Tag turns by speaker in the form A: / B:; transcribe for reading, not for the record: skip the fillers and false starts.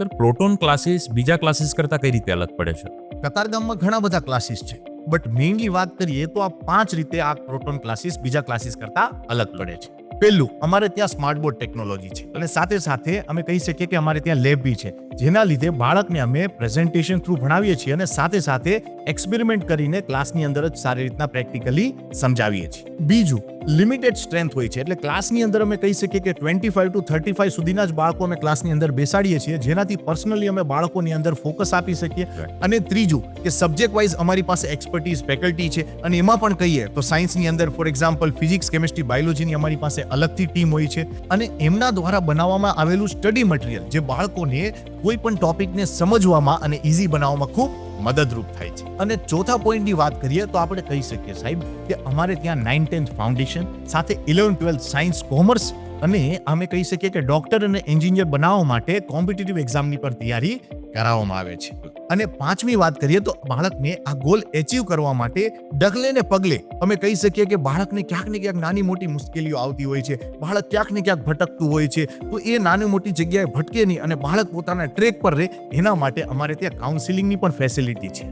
A: Sir proton classes બીજા classes કરતા કઈ રીતે અલગ પડે છે?
B: કતારગામમાં ઘણા બધા ક્લાસીસ છે, બટ મેઇનલી વાત કરીએ તો આ 5 રીતે આ પ્રોટોન ક્લાસીસ બીજા ક્લાસીસ કરતા અલગ પડે છે. પહેલું, અમારે ત્યાં સ્માર્ટ બોર્ડ ટેકનોલોજી છે અને સાથે સાથે અમે કહી શકીએ કે અમારે ત્યાં લેબ બી છે, જેના લીધે બાળકને અમે પ્રેઝન્ટેશન થ્રુ ભણાવીએ છીએ અને સાથે સાથે એક્સપેરિમેન્ટ કરીને ક્લાસની અંદર જ સારી રીતના પ્રેક્ટિકલી સમજાવીએ છીએ. બીજું, લિમિટેડ સ્ટ્રેન્થ હોય છે, એટલે ક્લાસની અંદર અમે કહી શકીએ કે 25 to 35 સુધીના જ બાળકો અમે ક્લાસની અંદર બેસાડીએ છીએ, જેનાથી પર્સનલી અમે બાળકોની અંદર ફોકસ આપી શકીએ. અને ત્રીજું કે સબ્જેક્ટ વાઇઝ અમારી પાસે એક્સપર્ટીઝ ફેકલ્ટી છે અને એમાં પણ કહીએ તો સાયન્સની અંદર ફોર એક્ઝામ્પલ ફિઝિક્સ, કેમિસ્ટ્રી, બાયોલોજીની અમારી પાસે અલગથી ટીમ હોય છે અને એમના દ્વારા બનાવવામાં આવેલું સ્ટડી મટીરિયલ જે બાળકોને કોઈ પણ ટોપિકને સમજવામાં અને ઇઝી બનાવવામાં ખૂબ મદદરૂપ થાય છે. અને ચોથા પોઈન્ટની વાત કરીએ તો આપણે કહી શકીએ સાહેબ કે અમારે ત્યાં 9th-10th ફાઉન્ડેશન સાથે 11th-12th સાયન્સ, કોમર્સ અને અમે કહી શકીએ કે ડોક્ટર અને એન્જિનિયર બનાવવા માટે કોમ્પિટિટિવ એક્ઝામની પર તૈયારી કરાવવામાં આવે છે. અને પાંચમી વાત કરીએ તો બાળકને આ ગોલ એચીવ કરવા માટે ડગલે ને પગલે અમે કહી શકીએ કે બાળકને ક્યાંક ને ક્યાંક નાની મોટી મુશ્કેલીઓ આવતી હોય છે, બાળક ક્યાંક ને ક્યાંક ભટકતું હોય છે, તો એ નાની મોટી જગ્યાએ ભટકે નહીં અને બાળક પોતાના ટ્રેક પર રહે, એના માટે અમારે ત્યાં કાઉન્સિલિંગની પણ ફેસિલિટી છે.